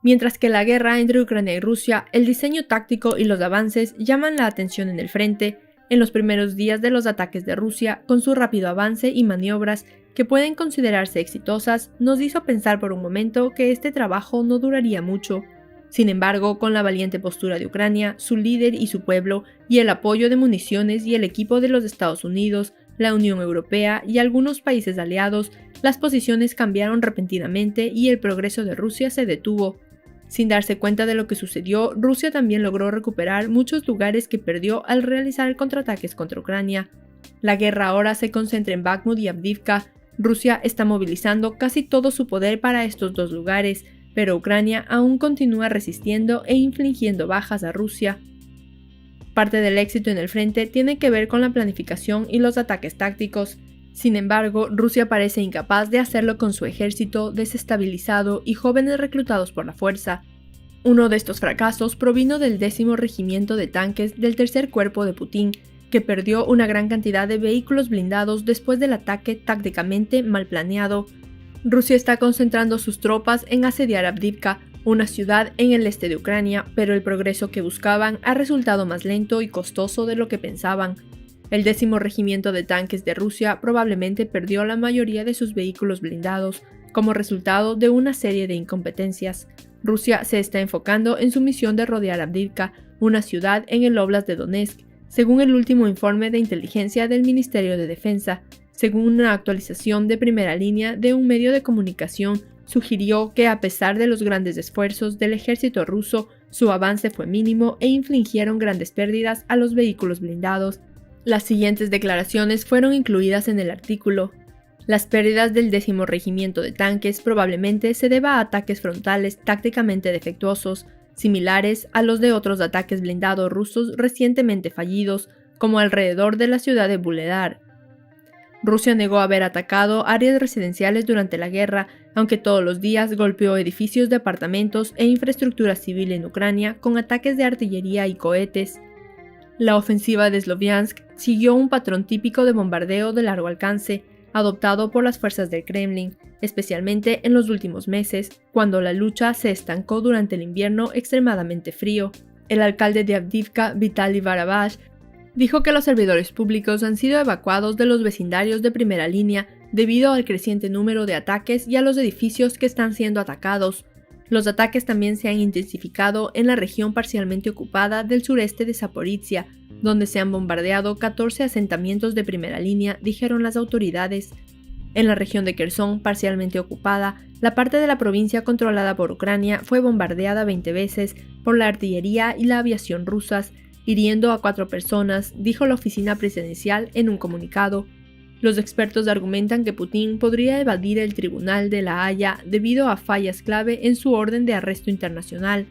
Mientras que la guerra entre Ucrania y Rusia, el diseño táctico y los avances llaman la atención en el frente, en los primeros días de los ataques de Rusia, con su rápido avance y maniobras que pueden considerarse exitosas, nos hizo pensar por un momento que este trabajo no duraría mucho. Sin embargo, con la valiente postura de Ucrania, su líder y su pueblo, y el apoyo de municiones y el equipo de los Estados Unidos, la Unión Europea y algunos países aliados, las posiciones cambiaron repentinamente y el progreso de Rusia se detuvo. Sin darse cuenta de lo que sucedió, Rusia también logró recuperar muchos lugares que perdió al realizar contraataques contra Ucrania. La guerra ahora se concentra en Bakhmut y Avdiivka. Rusia está movilizando casi todo su poder para estos dos lugares, pero Ucrania aún continúa resistiendo e infligiendo bajas a Rusia. Parte del éxito en el frente tiene que ver con la planificación y los ataques tácticos. Sin embargo, Rusia parece incapaz de hacerlo con su ejército desestabilizado y jóvenes reclutados por la fuerza. Uno de estos fracasos provino del 10º Regimiento de Tanques del Tercer Cuerpo de Putin, que perdió una gran cantidad de vehículos blindados después del ataque tácticamente mal planeado. Rusia está concentrando sus tropas en asediar Avdiivka, una ciudad en el este de Ucrania, pero el progreso que buscaban ha resultado más lento y costoso de lo que pensaban. El 10º Regimiento de Tanques de Rusia probablemente perdió la mayoría de sus vehículos blindados, como resultado de una serie de incompetencias. Rusia se está enfocando en su misión de rodear Avdiivka, una ciudad en el óblast de Donetsk, según el último informe de inteligencia del Ministerio de Defensa. Según una actualización de primera línea de un medio de comunicación, sugirió que a pesar de los grandes esfuerzos del ejército ruso, su avance fue mínimo e infligieron grandes pérdidas a los vehículos blindados. Las siguientes declaraciones fueron incluidas en el artículo. Las pérdidas del 10º Regimiento de Tanques probablemente se deba a ataques frontales tácticamente defectuosos, similares a los de otros ataques blindados rusos recientemente fallidos, como alrededor de la ciudad de Vuhledar. Rusia negó haber atacado áreas residenciales durante la guerra, aunque todos los días golpeó edificios de apartamentos e infraestructura civil en Ucrania con ataques de artillería y cohetes. La ofensiva de Sloviansk siguió un patrón típico de bombardeo de largo alcance, adoptado por las fuerzas del Kremlin, especialmente en los últimos meses, cuando la lucha se estancó durante el invierno extremadamente frío. El alcalde de Avdiivka, Vitaly Barabash, dijo que los servidores públicos han sido evacuados de los vecindarios de primera línea debido al creciente número de ataques y a los edificios que están siendo atacados. Los ataques también se han intensificado en la región parcialmente ocupada del sureste de Zaporizhia, donde se han bombardeado 14 asentamientos de primera línea, dijeron las autoridades. En la región de Kherson, parcialmente ocupada, la parte de la provincia controlada por Ucrania fue bombardeada 20 veces por la artillería y la aviación rusas, hiriendo a 4 personas, dijo la oficina presidencial en un comunicado. Los expertos argumentan que Putin podría evadir el Tribunal de la Haya debido a fallas clave en su orden de arresto internacional.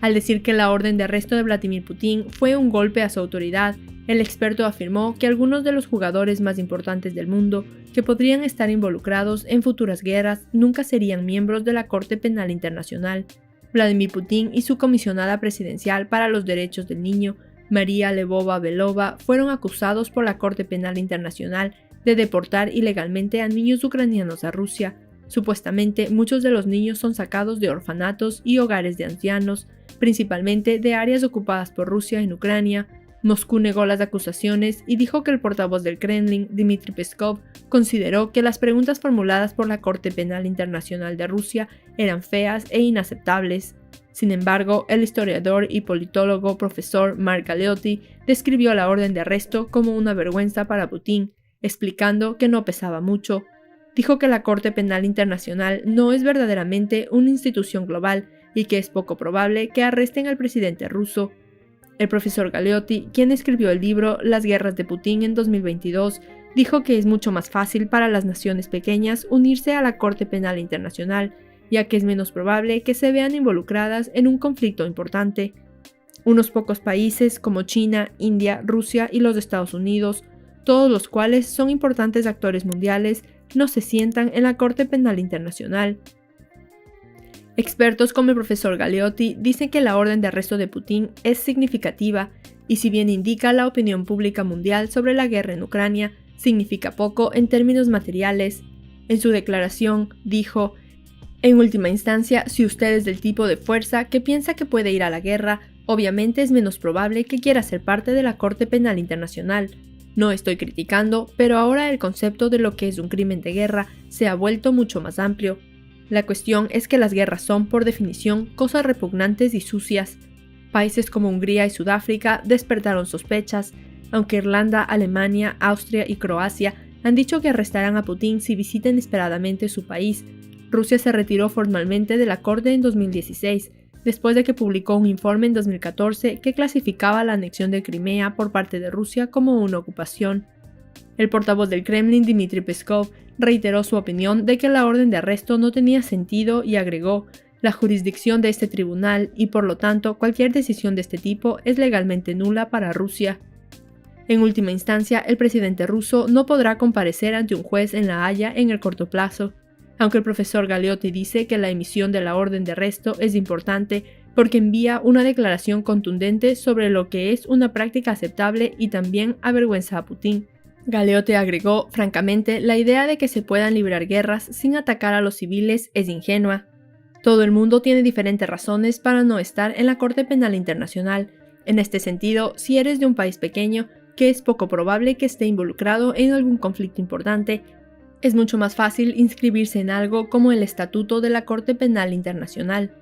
Al decir que la orden de arresto de Vladimir Putin fue un golpe a su autoridad, el experto afirmó que algunos de los jugadores más importantes del mundo que podrían estar involucrados en futuras guerras nunca serían miembros de la Corte Penal Internacional. Vladimir Putin y su comisionada presidencial para los derechos del niño, María Lvova-Belova, fueron acusados por la Corte Penal Internacional de deportar ilegalmente a niños ucranianos a Rusia. Supuestamente, muchos de los niños son sacados de orfanatos y hogares de ancianos, principalmente de áreas ocupadas por Rusia en Ucrania. Moscú negó las acusaciones y dijo que el portavoz del Kremlin, Dmitry Peskov, consideró que las preguntas formuladas por la Corte Penal Internacional de Rusia eran feas e inaceptables. Sin embargo, el historiador y politólogo profesor Mark Galeotti describió la orden de arresto como una vergüenza para Putin, explicando que no pesaba mucho. Dijo que la Corte Penal Internacional no es verdaderamente una institución global y que es poco probable que arresten al presidente ruso. El profesor Galeotti, quien escribió el libro Las guerras de Putin en 2022, dijo que es mucho más fácil para las naciones pequeñas unirse a la Corte Penal Internacional, ya que es menos probable que se vean involucradas en un conflicto importante. Unos pocos países como China, India, Rusia y los Estados Unidos, todos los cuales son importantes actores mundiales, no se sientan en la Corte Penal Internacional. Expertos como el profesor Galeotti dicen que la orden de arresto de Putin es significativa y si bien indica la opinión pública mundial sobre la guerra en Ucrania, significa poco en términos materiales. En su declaración, dijo: En última instancia, si usted es del tipo de fuerza que piensa que puede ir a la guerra, obviamente es menos probable que quiera ser parte de la Corte Penal Internacional. No estoy criticando, pero ahora el concepto de lo que es un crimen de guerra se ha vuelto mucho más amplio. La cuestión es que las guerras son, por definición, cosas repugnantes y sucias. Países como Hungría y Sudáfrica despertaron sospechas, aunque Irlanda, Alemania, Austria y Croacia han dicho que arrestarán a Putin si visita inesperadamente su país. Rusia se retiró formalmente de la Corte en 2016, después de que publicó un informe en 2014 que clasificaba la anexión de Crimea por parte de Rusia como una ocupación. El portavoz del Kremlin, Dmitry Peskov, reiteró su opinión de que la orden de arresto no tenía sentido y agregó: la jurisdicción de este tribunal y por lo tanto cualquier decisión de este tipo es legalmente nula para Rusia. En última instancia, el presidente ruso no podrá comparecer ante un juez en La Haya en el corto plazo, aunque el profesor Galeotti dice que la emisión de la orden de arresto es importante porque envía una declaración contundente sobre lo que es una práctica aceptable y también avergüenza a Putin. Galeotti agregó: francamente, la idea de que se puedan librar guerras sin atacar a los civiles es ingenua. Todo el mundo tiene diferentes razones para no estar en la Corte Penal Internacional. En este sentido, si eres de un país pequeño, que es poco probable que esté involucrado en algún conflicto importante, es mucho más fácil inscribirse en algo como el Estatuto de la Corte Penal Internacional.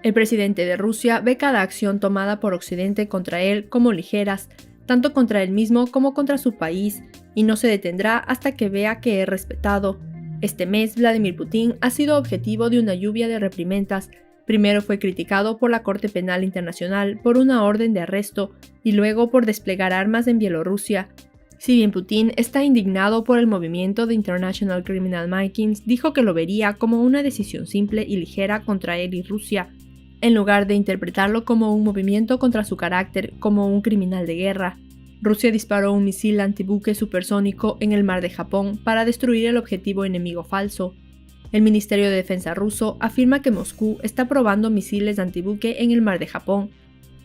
El presidente de Rusia ve cada acción tomada por Occidente contra él como ligeras, tanto contra él mismo como contra su país, y no se detendrá hasta que vea que es respetado. Este mes, Vladimir Putin ha sido objetivo de una lluvia de reprimendas. Primero fue criticado por la Corte Penal Internacional por una orden de arresto y luego por desplegar armas en Bielorrusia. Si bien Putin está indignado por el movimiento de International Criminal Minds, dijo que lo vería como una decisión simple y ligera contra él y Rusia, en lugar de interpretarlo como un movimiento contra su carácter como un criminal de guerra. Rusia disparó un misil antibuque supersónico en el mar de Japón para destruir el objetivo enemigo falso. El Ministerio de Defensa ruso afirma que Moscú está probando misiles antibuque en el mar de Japón.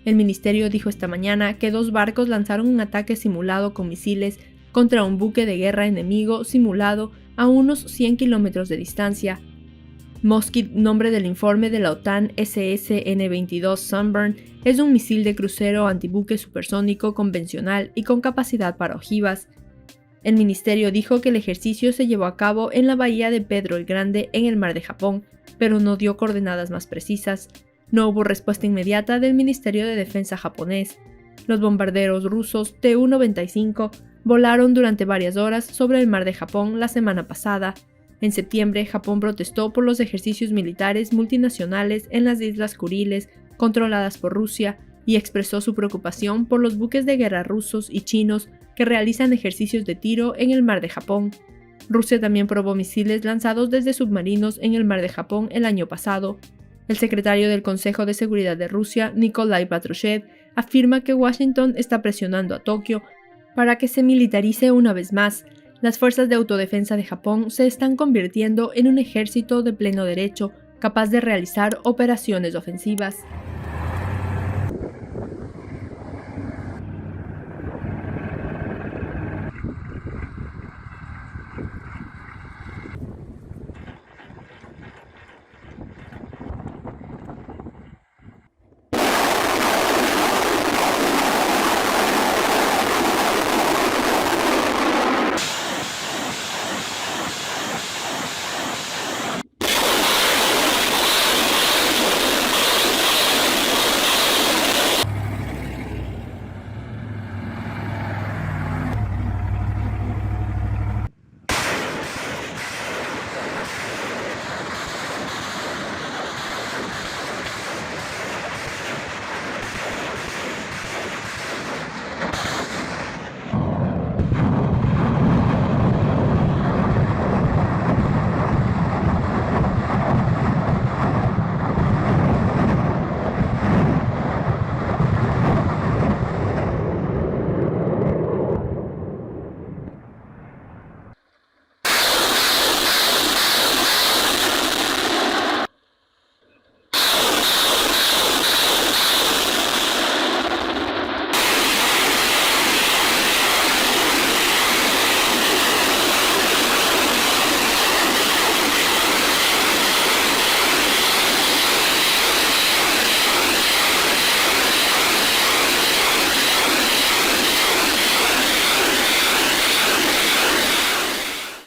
El ministerio dijo esta mañana que 2 barcos lanzaron un ataque simulado con misiles contra un buque de guerra enemigo simulado a unos 100 kilómetros de distancia. Moskit, nombre del informe de la OTAN SSN-22 Sunburn, es un misil de crucero antibuque supersónico convencional y con capacidad para ojivas. El ministerio dijo que el ejercicio se llevó a cabo en la bahía de Pedro el Grande en el mar de Japón, pero no dio coordenadas más precisas. No hubo respuesta inmediata del Ministerio de Defensa japonés. Los bombarderos rusos Tu-95 volaron durante varias horas sobre el mar de Japón la semana pasada. En septiembre, Japón protestó por los ejercicios militares multinacionales en las Islas Kuriles, controladas por Rusia, y expresó su preocupación por los buques de guerra rusos y chinos que realizan ejercicios de tiro en el mar de Japón. Rusia también probó misiles lanzados desde submarinos en el mar de Japón el año pasado. El secretario del Consejo de Seguridad de Rusia, Nikolai Patrushev, afirma que Washington está presionando a Tokio para que se militarice una vez más. Las fuerzas de autodefensa de Japón se están convirtiendo en un ejército de pleno derecho, capaz de realizar operaciones ofensivas.